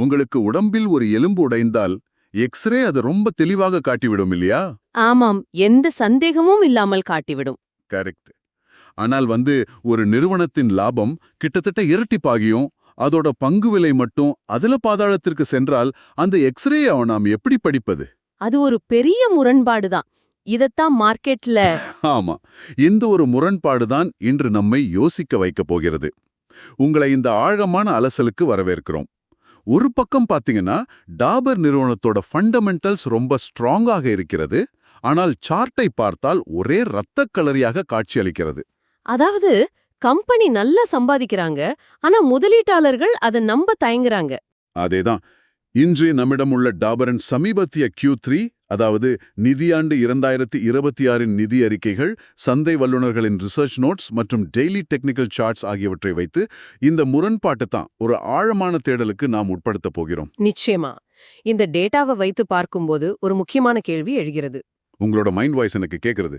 உங்களுக்கு உடம்பில் ஒரு எலும்பு உடைந்தால் எக்ஸ்ரே அதை ரொம்ப தெளிவாக காட்டிவிடும் இல்லையா? ஆமாம், எந்த சந்தேகமும் இல்லாமல் காட்டிவிடும். கரெக்ட். ஆனால் ஒரு நிறுவனத்தின் லாபம் கிட்டத்தட்ட இரட்டிப்பாகியும் அதோட பங்கு விலை மட்டும் அதுல பாதாளத்திற்கு சென்றால் அந்த எக்ஸ்ரேயை நாம் எப்படி படிப்பது? அது ஒரு பெரிய முரண்பாடுதான். இதத்தான் மார்க்கெட்ல ஆமா, இந்த ஒரு முரண்பாடுதான் இன்று நம்மை யோசிக்க வைக்கப் போகிறது. உங்களை இந்த ஆழமான அலசலுக்கு வரவேற்கிறோம். ஒரு பக்கம் பாத்தீங்கன்னா டாபர் நிறுவனத்தோட ஃபண்டமெண்டல்ஸ் ரொம்ப ஸ்ட்ராங்காக இருக்கிறது. ஆனால் சார்ட்டை பார்த்தால் ஒரே இரத்தக் களரியாக காட்சியளிக்கிறது. அதாவது கம்பெனி நல்லா சம்பாதிக்கிறாங்க, ஆனா முதலீட்டாளர்கள் அதை நம்ப தயங்குறாங்க. அதேதான். இன்று நம்மிடம் உள்ள டாபரின் சமீபத்திய Q3, அதாவது நிதியாண்டு 2026 நிதி அறிக்கைகள், சந்தை வல்லுநர்களின் ரிசர்ச் நோட்ஸ் மற்றும் டெய்லி டெக்னிக்கல் சார்ட்ஸ் ஆகியவற்றை வைத்து இந்த முரண்பாட்டு தான் ஒரு ஆழமான தேடலுக்கு நாம் உட்படுத்த போகிறோம். நிச்சயமா. இந்த டேட்டாவை வைத்து பார்க்கும்போது ஒரு முக்கியமான கேள்வி எழுகிறது. உங்களோட மைண்ட் வாய்ஸ் எனக்கு கேட்கிறது.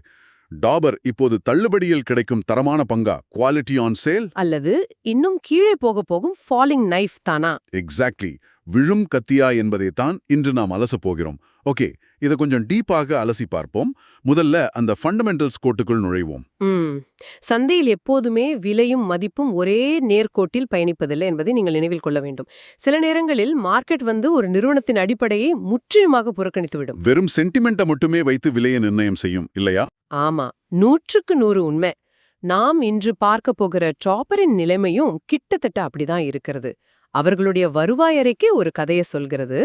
டாபர் இப்போது தள்ளுபடியில் கிடைக்கும் தரமான பங்கா, குவாலிட்டி ஆன் சேல், அல்லது இன்னும் கீழே போக போகும் ஃபாலிங் நைஃப் தானா? எக்ஸாக்ட்லி, விழும் கத்தியா என்பதைத்தான் இன்று நாம் அலசப் போகிறோம். ஓகே, இதை கொஞ்சம் டீப்பாக அலசி பார்ப்போம். முதல்ல அந்த ஃபண்டமெண்டல்ஸ் கோட்டுக்குள் நுழைவோம். சந்தையில் எப்போதுமே விலையும் மதிப்பும் ஒரே நேர்கோட்டில் பயணிப்பதில்லை என்பதை நீங்கள் நினைவில் கொள்ள வேண்டும். சில நேரங்களில் மார்க்கெட் ஒரு நிறுவனத்தின் அடிப்படையை முற்றிலுமாக புறக்கணித்துவிடும். வெறும் சென்டிமெண்ட்டை மட்டுமே வைத்து விலையை நிர்ணயம் செய்யும், இல்லையா? ஆமா, 100க்கு 100 உண்மை. நாம் இன்று பார்க்க போகிற டாப்பரின் நிலைமையும் கிட்டத்தட்ட அப்படிதான் இருக்கிறது. அவர்களுடைய வருவாய் அறிக்கை ஒரு கதையை சொல்கிறது.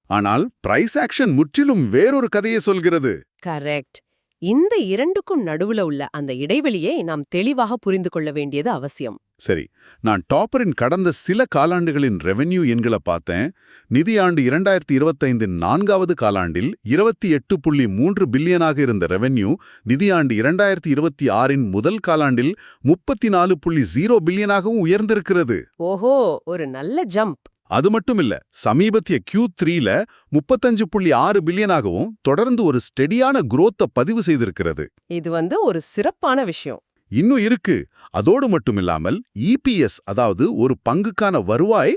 ஆனால் பிரைஸ் ஆக்ஷன் முற்றிலும் வேறொரு கதையை சொல்கிறது. கரெக்ட். இந்த இரண்டுக்கும் நடுவுல உள்ள அந்த இடைவெளியை நாம் தெளிவாக புரிந்து கொள்ள வேண்டியது அவசியம். சரி, நான் டாப்பரின் கடந்த சில காலாண்டுகளின் ரெவென்யூ எண்களை பார்த்தேன். நிதியாண்டு 2025 4வது காலாண்டில் 28.3 பில்லியனாக இருந்த ரெவென்யூ நிதியாண்டு 2026 முதல் காலாண்டில் 34.0 பில்லியனாகவும் உயர்ந்திருக்கிறது. ஓஹோ, ஒரு நல்ல ஜம்ப். அது மட்டுமில்ல, சமீபத்திய Q3ல 35.6 பில்லியனாகவும் தொடர்ந்து ஒரு ஸ்டெடியான குரோத்தை பதிவு செய்திருக்கிறது. இது ஒரு சிறப்பான விஷயம். இன்னும் இருக்கு. அதோடு மட்டுமில்லாமல் EPS, அதாவது ஒரு பங்குக்கான வருவாய்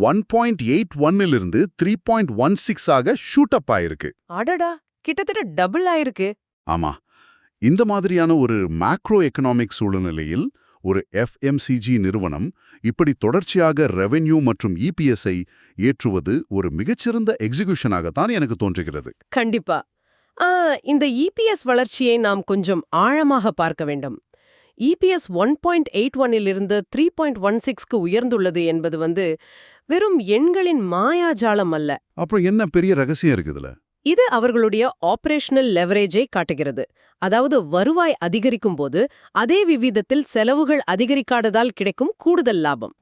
1.81 3.16 ஆக ஷூட் அப் ஆயிருக்கு. அடடா, கிட்டத்தட்ட டபுள் ஆயிருக்கு. ஆமா, இந்த மாதிரியான ஒரு மேக்ரோ எக்கனாமிக் சூழ்நிலையில் ஒரு FMCG நிறுவனம் இப்படி தொடர்ச்சியாக ரெவென்யூ மற்றும் EPS-ஐ ஏற்றுவது ஒரு மிகச்சிறந்த எக்ஸிகியூஷனாகத்தான் எனக்கு தோன்றுகிறது. கண்டிப்பா. இந்த EPS வளர்ச்சியை நாம் கொஞ்சம் ஆழமாக பார்க்க வேண்டும். EPS 1.81 3.16க்கு உயர்ந்துள்ளது என்பது வெறும் எண்களின் மாயாஜாலம் அல்ல. அப்புறம் என்ன பெரிய ரகசியம் இருக்குதுல? இது அவர்களுடைய ஆபரேஷனல் லெவரேஜை காட்டுகிறது. அதாவது வருவாய் அதிகரிக்கும் போது அதே விகிதத்தில் செலவுகள் அதிகரிக்காததால் கிடைக்கும் கூடுதல் லாபம்.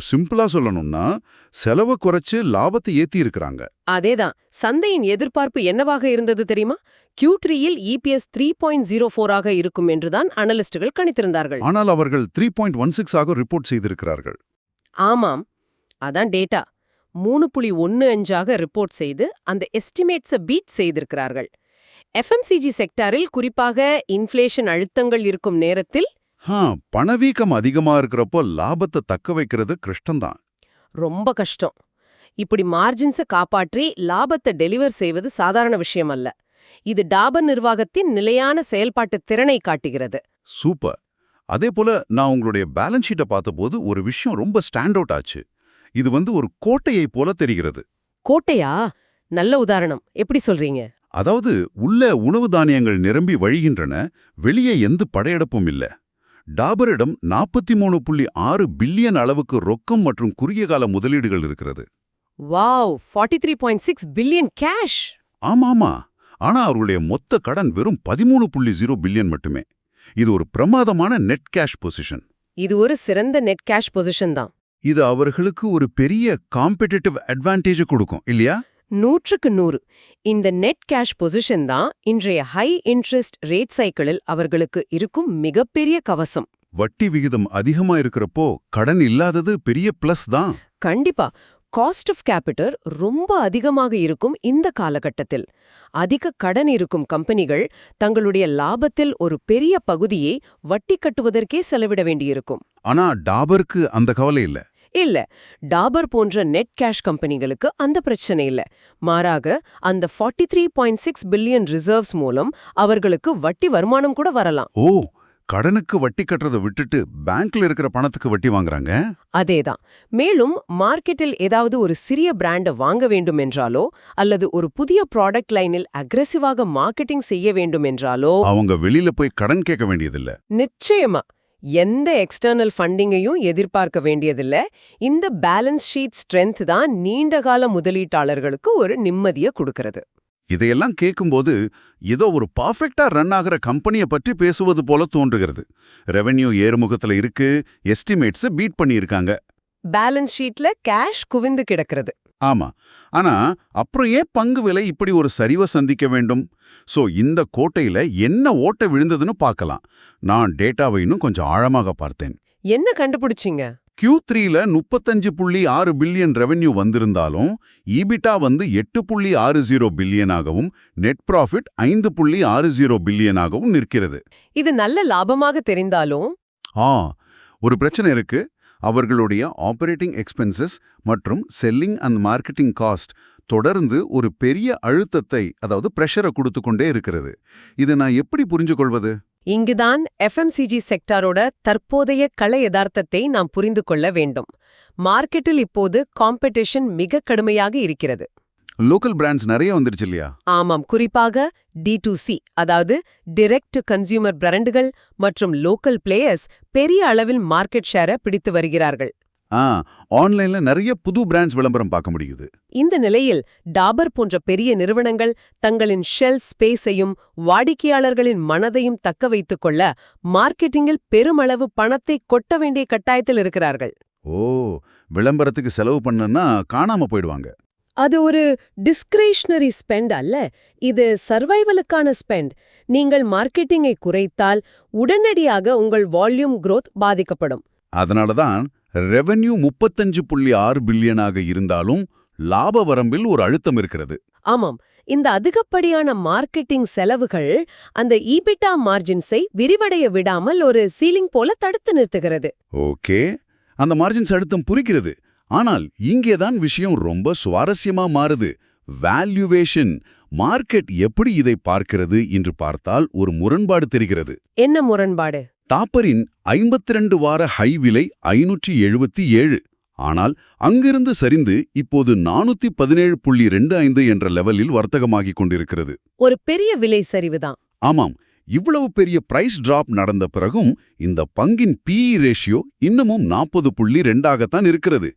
சிம்பிளா சொல்லணும்னா செலவை குறைச்சு லாபத்தை ஏத்தி இருக்கிறாங்க. அதேதான். சந்தையின் எதிர்பார்ப்பு என்னவாக இருந்தது தெரியுமா? Q3யில் EPS 3.04 ஆக இருக்கும் என்றுதான் அனலிஸ்டுகள் கணித்திருந்தார்கள். ஆனால் அவர்கள் 3.16 ஆக ரிப்போர்ட் செய்திருக்கிறார்கள். ஆமாம், அதான் டேட்டா. 3.15 ஆக ரிப்போர்ட் செய்து அந்த எஸ்டிமேட்ஸை பீட் செய்திருக்கிறார்கள். FMCG செக்டாரில் குறிப்பாக இன்ஃப்ளேஷன் அழுத்தங்கள் இருக்கும் நேரத்தில் பணவீக்கம் அதிகமா இருக்கிறப்போ லாபத்தை தக்க வைக்கிறது கஷ்டம்தான். ரொம்ப கஷ்டம். இப்படி மார்ஜின்ஸை காப்பாற்றி லாபத்தை டெலிவர் செய்வது சாதாரண விஷயம் அல்ல. இது டாபர் நிர்வாகத்தின் நிலையான செயல்பாட்டு திறனை காட்டுகிறது. சூப்பர். அதே போல நான் உங்களுடைய பேலன்ஸ் ஷீட்டை பார்த்தபோது ஒரு விஷயம் ரொம்ப ஸ்டாண்ட் அவுட் ஆச்சு. இது ஒரு கோட்டையை போல தெரிகிறது. கோட்டையா? நல்ல உதாரணம். எப்படி சொல்றீங்க? அதாவது உள்ள உணவு தானியங்கள் நிரம்பி வழிகின்றன, வெளியே எந்த படையெடுப்பும் இல்ல. டாபரிடம் 43.6 பில்லியன் அளவுக்கு ரொக்கம் மற்றும் குறுகிய கால முதலீடுகள் இருக்கிறது. Wow, 43.6 billion cash. ஆமாமா. ஆனா அவர்களுடைய மொத்த கடன் வெறும் 13.0 பில்லியன் மட்டுமே. இது ஒரு பிரமாதமான நெட் கேஷ் பொசிஷன். இது ஒரு சிறந்த நெட் கேஷ் பொசிஷன் தான். இது அவர்களுக்கு ஒரு பெரிய காம்பெடிட்டிவ் அட்வான்டேஜ் கொடுக்கும், இல்லையா? 100க்கு 100. இந்த நெட் கேஷ் பொசிஷன் தான் இன்றைய ஹை இன்ட்ரெஸ்ட் ரேட் சைக்கிளில் அவர்களுக்கு இருக்கும் மிகப்பெரிய கவசம். வட்டி விகிதம் அதிகமா இருக்கிறப்போ கடன் இல்லாதது பெரிய பிளஸ் தான். கண்டிப்பா. காஸ்ட் ஆஃப் கேபிட்டல் ரொம்ப அதிகமாக இருக்கும் இந்த காலகட்டத்தில் அதிக கடன் இருக்கும் கம்பெனிகள் தங்களுடைய லாபத்தில் ஒரு பெரிய பகுதியை வட்டி கட்டுவதற்கே செலவிட வேண்டியிருக்கும். ஆனா டாபருக்கு அந்த கவலை இல்ல. இல்ல, டாபர் போன்ற நெட் கேஷ் கம்பெனிகளுக்கு அந்த பிரச்சனை இல்ல. மாறாக அந்த 43.6 பில்லியன் ரிசர்வ்ஸ் மூலம் அவர்களுக்கு வட்டி வருமானம் கூட வரலாம். ஓ, கடனுக்கு வட்டி கட்டுறதை விட்டுட்டு பேங்க்ல இருக்கிற பணத்துக்கு வட்டி வாங்குறாங்க. அதேதான். மேலும் மார்க்கெட்டில் ஏதாவது ஒரு சிறிய பிராண்ட வாங்க வேண்டும் என்றாலோ அல்லது ஒரு புதிய ப்ராடக்ட் லைனில் அக்ரெசிவாக மார்க்கெட்டிங் செய்ய வேண்டும் என்றாலோ அவங்க வெளியில போய் கடன் கேட்க வேண்டியதில்ல. நிச்சயமா எந்த எக்ஸ்டர்னல் ஃபண்டிங்கையும் எதிர்பார்க்க வேண்டியதில்ல. இந்த பேலன்ஸ் ஷீட் ஸ்ட்ரென்த் தான் நீண்டகால முதலீட்டாளர்களுக்கு ஒரு நிம்மதியை கொடுக்கிறது. இதையெல்லாம் கேட்கும்போது ஏதோ ஒரு பர்ஃபெக்டா ரன் ஆகிற கம்பெனியை பற்றி பேசுவது போல தோன்றுகிறது. ரெவென்யூ ஏறுமுகத்துல இருக்கு, எஸ்டிமேட்ஸ் பீட் பண்ணியிருக்காங்க. பேலன்ஸ் ஷீட்ல கேஷ் குவிந்து கிடக்கிறது. ஆமா. ஆனா அப்புறம் ஏன் பங்கு விலை இப்படி ஒரு சரிவை சந்திக்க வேண்டும்? சோ இந்த கோட்டையில என்ன ஓட்ட விழுந்ததுன்னு பார்க்கலாம். நான் டேட்டாவை இன்னும் கொஞ்சம் ஆழமாக பார்த்தேன். என்ன கண்டுபிடிச்சிங்க? Q3ல 35.6 பில்லியன் ரெவென்யூ வந்திருந்தாலும் ஈபிட்டா வந்து 8.60 பில்லியனாகவும் நெட் ப்ராஃபிட் 5.60 பில்லியனாகவும் நிற்கிறது. இது நல்ல லாபமாக தெரிந்தாலும் ஒரு பிரச்சனை இருக்கு. அவர்களுடைய ஆபரேட்டிங் எக்ஸ்பென்சஸ் மற்றும் செல்லிங் அண்ட் மார்க்கெட்டிங் காஸ்ட் தொடர்ந்து ஒரு பெரிய அழுத்தத்தை, அதாவது பிரஷரை கொடுத்து கொண்டே இருக்கிறது. இதை நான் எப்படி புரிஞ்சு கொள்வது? இங்குதான் FMCG செக்டாரோட தற்போதைய கள யதார்த்தத்தை நாம் புரிந்து கொள்ள வேண்டும். மார்க்கெட்டில் இப்போது காம்படிஷன் மிக கடுமையாக இருக்கிறது. லோக்கல் பிராண்ட்ஸ் நிறைய வந்துருச்சு இல்லையா? ஆமாம், குறிப்பாக D2C, அதாவது டிரெக்ட் டு கன்சியூமர் பிராண்டுகள் மற்றும் லோக்கல் பிளேயர்ஸ் பெரிய அளவில் மார்க்கெட் ஷேரை பிடித்து வருகிறார்கள். ஆன்லைன்ல நிறைய புது பிராண்ட்ஸ் விளம்பரம் பார்க்க முடியுது. இந்த நிலையில் டாபர் போன்ற பெரிய நிறுவனங்கள் தங்களின் ஷெல் ஸ்பேஸையும் வாடிக்கையாளர்களின் மனதையும் தக்க வைத்துக் கொள்ள மார்க்கெட்டிங்கில் பெருமளவு பணத்தை கொட்ட வேண்டிய கட்டாயத்தில் இருக்கிறார்கள். விளம்பரத்துக்கு செலவு பண்ணனா காணாம போயிடுவாங்க. அது ஒரு டிஸ்கிரேஷனரி ஸ்பெண்ட் அல்ல, இது சர்வைவலுக்கான ஸ்பெண்ட். நீங்கள் மார்க்கெட்டிங்கை குறைத்தால் உடனடியாக உங்கள் வால்யூம் growth பாதிக்கப்படும். அதனாலதான் ரெவென்யூ 35.6 பில்லியனாக இருந்தாலும் லாப வரம்பில் ஒரு அழுத்தம் இருக்கிறது. ஆமாம், இந்த அதிகப்படியான மார்க்கெட்டிங் செலவுகள் அந்த ஈபிட்டா மார்ஜின்ஸை விரிவடைய விடாமல் ஒரு சீலிங் போல தடுத்து நிறுத்துகிறது. ஓகே, அந்த மார்ஜின்ஸ் அழுத்தம் புரிகிறது. ஆனால் இங்கேதான் விஷயம் ரொம்ப சுவாரஸ்யமா மாறுது. வேல்யூவேஷன். மார்க்கெட் எப்படி இதை பார்க்கிறது என்று பார்த்தால் ஒரு முரண்பாடு தெரிகிறது. என்ன முரண்பாடு? டாப்பரின் 52 வார ஹை விலை 577. ஆனால் அங்கிருந்து சரிந்து இப்போது 417.25 என்ற லெவலில் வர்த்தகமாகிக் கொண்டிருக்கிறது. ஒரு பெரிய விலை சரிவுதான். ஆமாம், இவ்வளவு பெரிய பிரைஸ் டிராப் நடந்த பிறகும் இந்த பங்கின் PE ரேஷியோ இன்னமும் 40.2ஆகத்தான் இருக்கிறது.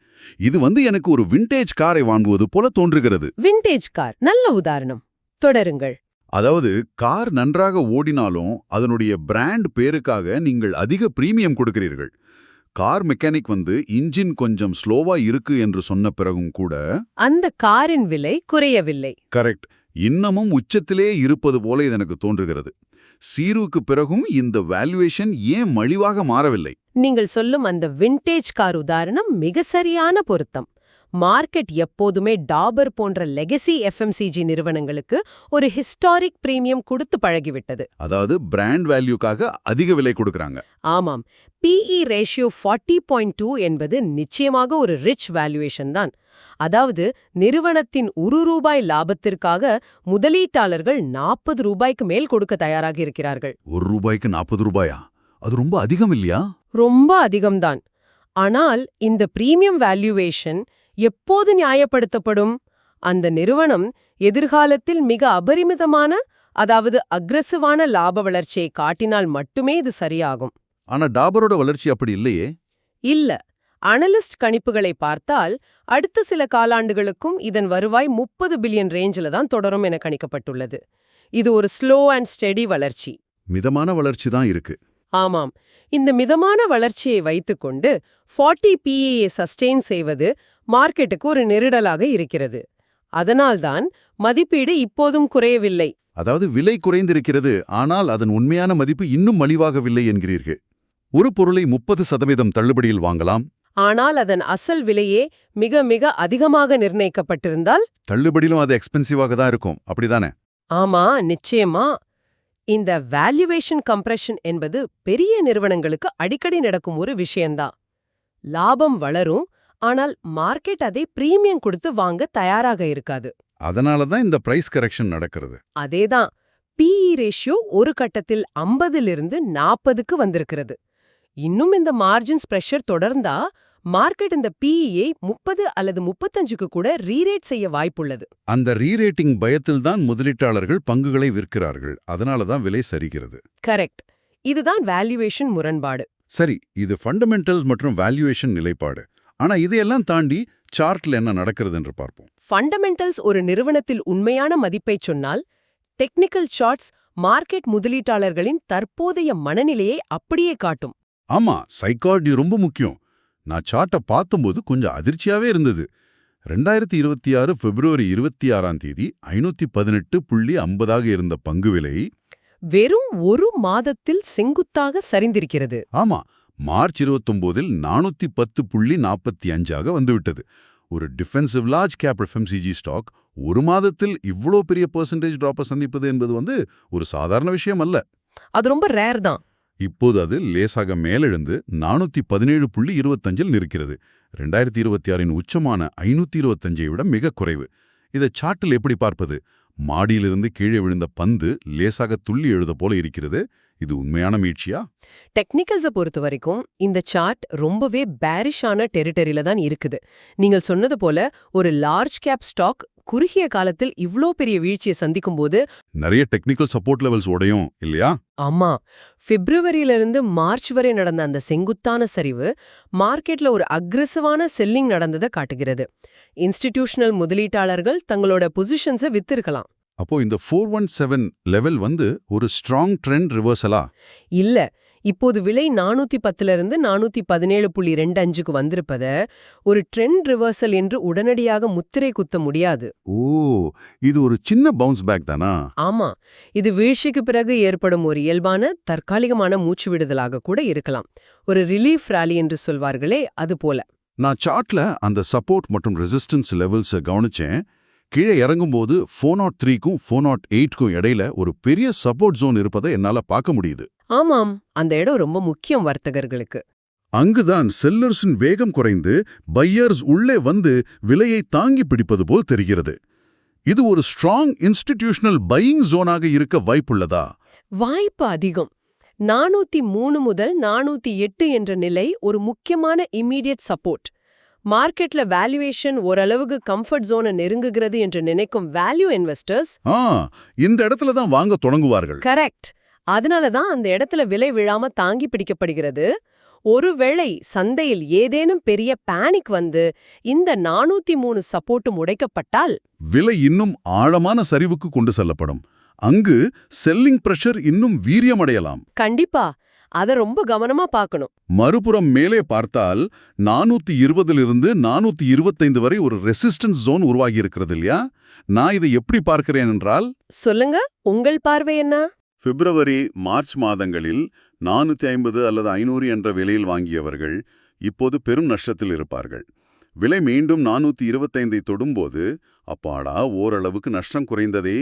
இது எனக்கு ஒரு விண்டேஜ் காரை வாங்குவது போல தோன்றுகிறது. விண்டேஜ் கார் நல்ல உதாரணம். தொடருங்கள். அதாவது கார் நன்றாக ஓடினாலும் அதனுடைய பிராண்ட் பேருக்காக நீங்கள் அதிக பிரீமியம் கொடுக்கிறீர்கள். கார் மெக்கானிக் இன்ஜின் கொஞ்சம் ஸ்லோவா இருக்கு என்று சொன்ன பிறகும் கூட அந்த காரின் விலை குறையவில்லை. கரெக்ட், இன்னமும் உச்சத்திலே இருப்பது போல இது எனக்கு தோன்றுகிறது. சீருவுக்கு பிறகும் இந்த வேல்யூவேஷன் ஏன் மலிவாக மாறவில்லை? நீங்கள் சொல்லும் அந்த விண்டேஜ் கார் உதாரணம் மிக சரியான பொருத்தம். மார்க்கெட் எப்போதுமே டாபர் போன்ற லெகசி FMCG நிறுவனங்களுக்கு ஒரு ஹிஸ்டாரிக் பிரீமியம் கொடுத்து பழகிவிட்டது. அதாவது பிராண்ட் வேல்யூக்காக அதிக விலை கொடுக்கறாங்க. ஆமாம், PE ரேஷியோ 40.2 என்பது நிச்சயமாக ஒரு ரிச் வேல்யூவேஷன் தான். அதாவது நிறுவனத்தின் ₹1 லாபத்திற்காக முதலீட்டாளர்கள் ₹40 மேல் கொடுக்க தயாராக இருக்கிறார்கள். ₹1க்கு ₹40? அது ரொம்ப அதிகம் இல்லையா? ரொம்ப அதிகம்தான். ஆனால் இந்த பிரீமியம் வேல்யூவேஷன் எப்போது நியாயப்படுத்தப்படும்? அந்த நிறுவனம் எதிர்காலத்தில் மிக அபரிமிதமான, அதாவது அக்ரெசிவான லாப வளர்ச்சியை காட்டினால் மட்டுமே இது சரியாகும். ஆனா டாபரோட வளர்ச்சி அப்படி இல்லையே. இல்ல, அனலிஸ்ட் கணிப்புகளை பார்த்தால் அடுத்த சில காலாண்டுகளுக்கும் இதன் வருவாய் 30 பில்லியன் ரேஞ்சில தான் தொடரும் என கணிக்கப்பட்டுள்ளது. இது ஒரு ஸ்லோ அண்ட் ஸ்டெடி வளர்ச்சி. மிதமான வளர்ச்சி தான் இருக்கு. ஆமாம், இந்த மிதமான வளர்ச்சியை வைத்துக்கொண்டு 40 PEயை சஸ்டெயின் செய்வது மார்க்கெட்டுக்கு ஒரு நெருடலாக இருக்கிறது. அதனால்தான் மதிப்பீடு இப்போதும் குறையவில்லை. அதாவது விலை குறைந்திருக்கிறது, ஆனால் அதன் உண்மையான மதிப்பு இன்னும் மலிவாகவில்லை என்கிறீர்கள். ஒரு பொருளை 30% தள்ளுபடியில் வாங்கலாம், ஆனால் அதன் அசல் விலையே மிக மிக அதிகமாக நிர்ணயிக்கப்பட்டிருந்தால் தள்ளுபடியிலும் அது எக்ஸ்பென்சிவாக தான் இருக்கும், அப்படிதானே? ஆமா, நிச்சயமா. இந்த வேல்யூவேஷன் கம்ப்ரெஷன் என்பது பெரிய நிறுவனங்களுக்கு அடிக்கடி நடக்கும் ஒரு விஷயம்தான். லாபம் வளரும், ஆனால் மார்க்கெட் அதை பிரீமியம் கொடுத்து வாங்க தயாராக இருக்காது. அதனால தான் இந்த பிரைஸ் கரெக்ஷன் நடக்கிறது. அதேதான். PE ரேஷியோ ஒரு கட்டத்தில் 50லிருந்து 40க்கு வந்திருக்கிறது. இன்னும் இந்த மார்ஜின்ஸ் பிரஷர் தொடர்ந்தா மார்க்கெட் இந்த PE-யை 30 அல்லது 35க்கு கூட ரீரேட் செய்ய வாய்ப்புள்ளது. அந்த ரீரேட்டிங் பயத்தில் தான் முதலீட்டாளர்கள் பங்குகளை விற்கிறார்கள். அதனால தான் விலை சரிகிறது. கரெக்ட். இதுதான் வேல்யூவேஷன் முரண்பாடு. சரி, இது ஃபண்டமெண்டல்ஸ் மற்றும் வேல்யூவேஷன் நிலைப்பாடு. ஆனா இதையெல்லாம் தாண்டி சார்ட்ல என்ன நடக்கிறது என்று பார்ப்போம். ஃபண்டமெண்டல்ஸ் ஒரு நிறுவனத்தில் உண்மையான மதிப்பைச் சொன்னால், டெக்னிக்கல் சார்ட்ஸ் மார்க்கெட் முதலீட்டாளர்களின் தற்போதைய மனநிலையை அப்படியே காட்டும். ஆமா, சைக்காலஜி ரொம்ப முக்கியம். நான் சார்ட்டை பார்த்தும்போது கொஞ்சம் அதிர்ச்சியாவே இருந்தது. 2026 பிப்ரவரி 26ஆம் தேதி 518.50 இருந்த பங்கு விலை வெறும் ஒரு மாதத்தில் செங்குத்தாக சரிந்திருக்கிறது. ஆமா, மார்ச் 29இல் 410.45 வந்துவிட்டது. ஒரு defensive large cap FMCG stock ஒரு மாதத்தில் இவ்ளோ பெரிய பெர்சன்டேஜ் டிராப்பை சந்திப்பது என்பது ஒரு சாதாரண விஷயம் அல்ல. அது ரொம்ப ரேர் தான். இப்போது அது லேசாக மேலெழுந்து 417.25 நிற்கிறது. 2026இன் உச்சமான 525ஐ விட மிக குறைவு. இதை சார்ட்டில் எப்படி பார்ப்பது? மாடியிலிருந்து கீழே விழுந்த பந்து லேசாக துள்ளி எழுத போல இருக்கிறது. இது உண்மையான மீட்சியா? டெக்னிக்கல்ஸை பொறுத்த வரைக்கும் இந்த சார்ட் ரொம்பவே பேரிஷான டெரிட்டரியில தான் இருக்குது. நீங்கள் சொன்னது போல ஒரு லார்ஜ் கேப் ஸ்டாக் குறுகிய காலத்தில் இவ்ளோ பெரிய வீழ்ச்சியை சந்திக்கும் போது நிறைய டெக்னிக்கல் சப்போர்ட் லெவல்ஸ் உடையும் இல்லையா? ஆமா, பிப்ரவரியிலிருந்து மார்ச் வரை நடந்த அந்த செங்குத்தான சரிவு மார்க்கெட்ல ஒரு அக்ரெசிவான செல்லிங் நடந்ததை காட்டுகிறது. இன்ஸ்டிடியூஷனல் முதலீட்டாளர்கள் தங்களோட பொசிஷன்ஸை வித்திருக்கலாம். அப்போ இந்த 417 லெவல் ஒரு ஸ்ட்ராங் ட்ரெண்ட் ரிவர்சலா? இல்ல, இப்போது விலை 410லிருந்து 417.25க்கு வந்திருப்பத ஒரு ட்ரெண்ட் ரிவர்சல் என்று உடனடியாக முத்திரை குத்த முடியாது. ஓ, இது ஒரு சின்ன பவுன்ஸ் பேக் தானா? ஆமா, இது வீழ்ச்சிக்கு பிறகு ஏற்படும் ஒரு இயல்பான தற்காலிகமான மூச்சு விடுதலாக கூட இருக்கலாம். ஒரு ரிலீஃப் ராலி என்று சொல்வார்களே, அது போல. நான் சார்ட்ல அந்த சப்போர்ட் மற்றும் ரெசிஸ்டன்ஸ் லெவல்ஸை கவனிச்சேன். கீழே இறங்கும்போது 403க்கும் 408க்கும் இடையில ஒரு பெரிய சப்போர்ட் ஜோன் இருப்பதை என்னால பார்க்க முடியுது. ஆமாம், அந்த இடம் ரொம்ப முக்கியம் வர்த்தகர்களுக்கு. அங்குதான் செல்லர்ஸின் வேகம் குறைந்து பையர்ஸ் உள்ளே வந்து விலையை தாங்கி பிடிப்பது போல் தெரிகிறது. இது ஒரு ஸ்ட்ராங் இன்ஸ்டிடியூஷனல் பையிங் ஜோனாக இருக்க வாய்ப்புள்ளதா? வாய்ப்பு அதிகம். 403 முதல் 408 என்ற நிலை ஒரு முக்கியமான இம்மீடியட் சப்போர்ட். மார்க்கெட்ல வேல்யூவேஷன் ஓரளவுக்கு கம்ஃபர்ட் ஜோனை நெருங்குகிறது என்று நினைக்கும் வேல்யூ இன்வெஸ்டர்ஸ் இந்த இடத்துல தான் வாங்க தொடங்குவார்கள். கரெக்ட். அதனால தான் அந்த இடத்துல விலை விழாம தாங்கி பிடிக்கப்படுகிறது. ஒருவேளை சந்தையில் ஏதேனும் பெரிய பேனிக் வந்து இந்த 403 சப்போர்ட்டும் உடைக்கப்பட்டால் விலை இன்னும் ஆழமான சரிவுக்கு கொண்டு செல்லப்படும். அங்கு செல்லிங் பிரஷர் இன்னும் வீரியமடையலாம். கண்டிப்பா, அதை ரொம்ப கவனமா பார்க்கணும். மறுபுறம் மேலே பார்த்தால் 420லிருந்து 425 வரை ஒரு ரெசிஸ்டன்ஸ் ஜோன் உருவாகி இருக்கிறது இல்லையா? நான் இதை எப்படி பார்க்கிறேன் என்றால், சொல்லுங்க, உங்கள் பார்வை என்ன? பிப்ரவரி மார்ச் மாதங்களில் 450 அல்லது 500 என்ற விலையில் வாங்கியவர்கள் இப்போது பெரும் நஷ்டத்தில் இருப்பார்கள். விலை மீண்டும் 425ஐ தொடும்போது அப்பாடா, ஓரளவுக்கு நஷ்டம் குறைந்ததே,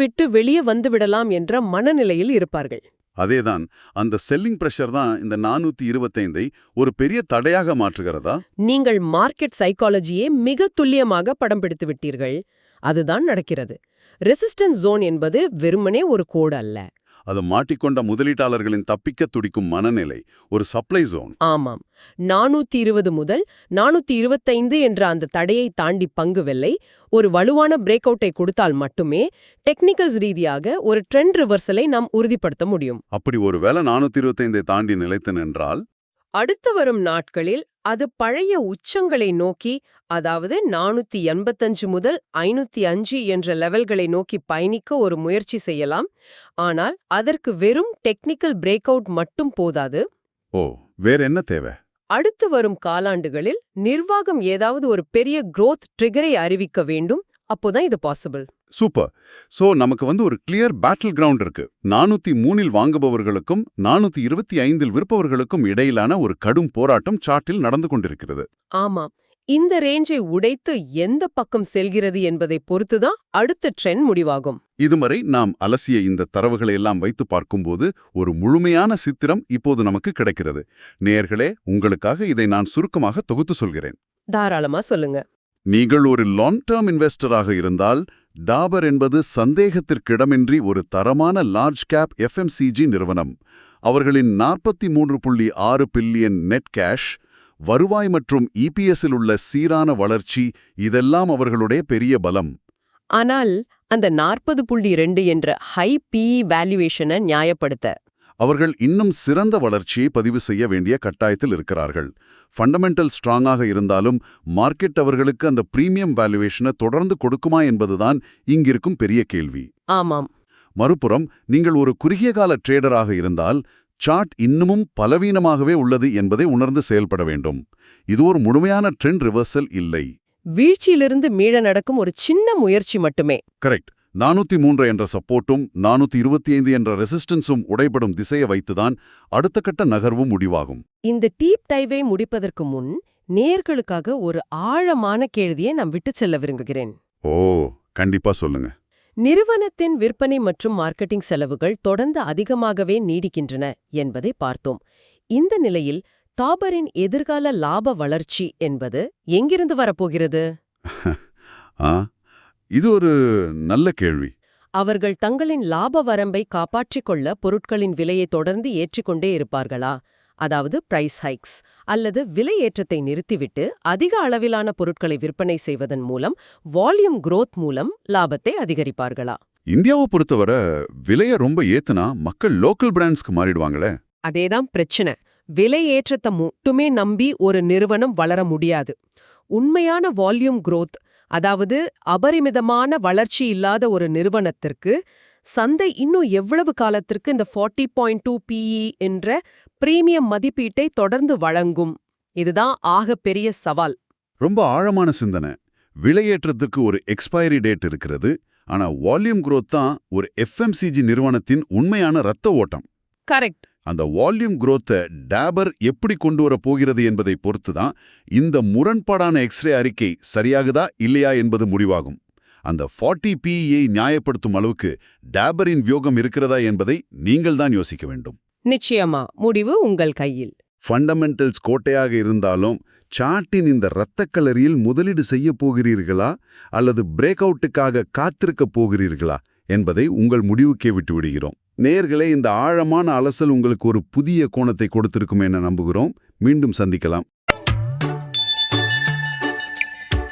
விட்டு வெளியே வந்துவிடலாம் என்ற மனநிலையில் இருப்பார்கள். அதேதான், அந்த செல்லிங் பிரஷர் தான் இந்த 425ஐ ஒரு பெரிய தடையாக மாற்றுகிறதா? நீங்கள் மார்க்கெட் சைக்காலஜியை மிக துல்லியமாக படம் பிடித்து விட்டீர்கள். அதுதான் நடக்கிறது. ரெசிஸ்டன்ஸ் ஜோன் என்பது வெறுமனே ஒரு கோடு அல்ல. அது மாட்டிக்கொண்ட முதலீட்டாளர்களின் தப்பிக்க துடிக்கும் மனநிலை, ஒரு சப்ளை ஜோன். ஆமாம், 420 முதல் 425 என்ற அந்த தடையை தாண்டி பங்கு விலை ஒரு வலுவான பிரேக் அவுட்டை கொடுத்தால் மட்டுமே டெக்னிக்கல்ஸ் ரீதியாக ஒரு ட்ரெண்ட் ரிவர்சலை நாம் உறுதிப்படுத்த முடியும். அப்படி ஒருவேளை 425ஐ தாண்டி நிலைத்து நின்றால் அடுத்து வரும் நாட்களில் அது பழைய உச்சங்களை நோக்கி, அதாவது 485 முதல் 505 என்ற லெவல்களை நோக்கி பயணிக்க ஒரு முயற்சி செய்யலாம். ஆனால் அதற்கு வெறும் டெக்னிக்கல் பிரேக் அவுட் மட்டும் போதாது. வேற என்ன தேவை? அடுத்து வரும் காலாண்டுகளில் நிர்வாகம் ஏதாவது ஒரு பெரிய growth ட்ரிகரை அறிவிக்க வேண்டும். அப்போதான் இது பாசிபிள். சூப்பர். சோ நமக்கு ஒரு கிளியர் பேட்டில் கிரவுண்ட் இருக்கு. 403இல் வாங்குபவர்களுக்கும் 425இல் விற்பவர்களுக்கும் இடையிலான ஒரு கடும் போராட்டம் சார்ட்டில் நடந்து கொண்டிருக்கிறது. ஆமாம், இந்த ரேஞ்சை உடைத்து எந்த பக்கம் செல்கிறது என்பதை பொறுத்துதான் அடுத்த ட்ரெண்ட் முடிவாகும். இதுவரை நாம் அலசிய இந்த தரவுகளை எல்லாம் வைத்து பார்க்கும்போது ஒரு முழுமையான சித்திரம் இப்போது நமக்கு கிடைக்கிறது. நேயர்களே, உங்களுக்காக இதை நான் சுருக்கமாக தொகுத்து சொல்கிறேன். தாராளமா சொல்லுங்க. நீங்கள் ஒரு லாங் டேர்ம் இன்வெஸ்டராக இருந்தால் டாபர் என்பது சந்தேகத்திற்கிடமின்றி ஒரு தரமான லார்ஜ் கேப் FMCG நிறுவனம். அவர்களின் 43.6 பில்லியன் நெட் கேஷ், வருவாய் மற்றும் EPS-இல் உள்ள சீரான வளர்ச்சி, இதெல்லாம் அவர்களுடைய பெரிய பலம். ஆனால் அந்த 40.2 என்ற ஹை PE வேல்யூவேஷனை நியாயப்படுத்த அவர்கள் இன்னும் சிறந்த வளர்ச்சியை பதிவு செய்ய வேண்டிய கட்டாயத்தில் இருக்கிறார்கள். ஃபண்டமெண்டல் ஸ்ட்ராங்காக இருந்தாலும் மார்க்கெட் அவர்களுக்கு அந்த பிரீமியம் வேல்யூவேஷனை தொடர்ந்து கொடுக்குமா என்பதுதான் இங்கிருக்கும் பெரிய கேள்வி. ஆமாம். மறுபுறம், நீங்கள் ஒரு குறுகிய கால ட்ரேடராக இருந்தால் சார்ட் இன்னமும் பலவீனமாகவே உள்ளது என்பதை உணர்ந்து செயல்பட வேண்டும். இது ஒரு முழுமையான ட்ரெண்ட் ரிவர்சல் இல்லை. வீழ்ச்சியிலிருந்து மீள நடக்கும் ஒரு சின்ன முயற்சி மட்டுமே. கரெக்ட். 403 என்ற சப்போர்ட்டும் 425 என்ற ரெசிஸ்டன்ஸும் உடைபடும் திசையை வைத்துதான் அடுத்த கட்ட நகர்வும் முடிவாகும். இந்த டீப் டைவை முடிப்பதற்கு முன் நேயர்களுக்காக ஒரு ஆழமான கேள்வியை நான் விட்டுச் செல்ல விரும்புகிறேன். ஓ, கண்டிப்பா சொல்லுங்க. நிறுவனத்தின் விற்பனை மற்றும் மார்க்கெட்டிங் செலவுகள் தொடர்ந்து அதிகமாகவே நீடிக்கின்றன என்பதை பார்த்தோம். இந்த நிலையில் டாபரின் எதிர்கால லாப வளர்ச்சி என்பது எங்கிருந்து வரப்போகிறது? இது ஒரு நல்ல கேள்வி. அவர்கள் தங்களின் லாப வரம்பை காப்பாற்றிக் கொள்ள பொருட்களின் விலையை தொடர்ந்து ஏற்றிக்கொண்டே இருப்பார்களா? அதாவது பிரைஸ் ஹைக்ஸ், அல்லது விலை ஏற்றத்தை நிறுத்திவிட்டு அதிக அளவிலான பொருட்களை விற்பனை செய்வதன் மூலம் வால்யூம் growth மூலம் லாபத்தை அதிகரிப்பார்களா? இந்தியாவை பொறுத்தவரை விலையை ரொம்ப ஏத்துனா மக்கள் லோக்கல் பிராண்ட்ஸ்க்கு மாறிடுவாங்களே. அதேதான் பிரச்சனை. விலை ஏற்றத்தை மட்டுமே நம்பி ஒரு நிறுவனம் வளர முடியாது. உண்மையான வால்யூம் growth, அதாவது அபரிமிதமான வளர்ச்சி இல்லாத ஒரு நிறுவனத்திற்கு சந்தை இன்னும் எவ்வளவு காலத்திற்கு இந்த 40.2 PE என்ற பிரீமியம் மதிப்பீட்டை தொடர்ந்து வழங்கும்? இதுதான் ஆகப்பெரிய சவால். ரொம்ப ஆழமான சிந்தனை. விலையேற்றத்துக்கு ஒரு எக்ஸ்பைரி டேட் இருக்கிறது. ஆனா வால்யூம் growth தான் ஒரு FMCG நிறுவனத்தின் உண்மையான ரத்த ஓட்டம். கரெக்ட். அந்த வால்யூம் growth-ஐ டாபர் எப்படி கொண்டு வர போகிறது என்பதை பொறுத்து தான் இந்த முரண்பாடான எக்ஸ்ரே அறிக்கை சரியாகுதா இல்லையா என்பது முடிவாகும். அந்த 40 PE-ஐ நியாயப்படுத்தும் அளவுக்கு டாபரின் வியோகம் இருக்கிறதா என்பதை நீங்கள் தான் யோசிக்க வேண்டும். நிச்சயமா, முடிவு உங்கள் கையில். ஃபண்டமெண்டல்ஸ் கோட்டையாக இருந்தாலும் சார்ட்டின் இந்த இரத்தக்களரியில் முதலீடு செய்ய போகிறீர்களா அல்லது பிரேக் அவுட்டுக்காக காத்திருக்கப் போகிறீர்களா என்பதை உங்கள் முடிவுக்கே விட்டுவிடுகிறோம். நேயர்களே, இந்த ஆழமான அலசல் உங்களுக்கு ஒரு புதிய கோணத்தை கொடுத்திருக்கும் என நம்புகிறோம். மீண்டும் சந்திக்கலாம்.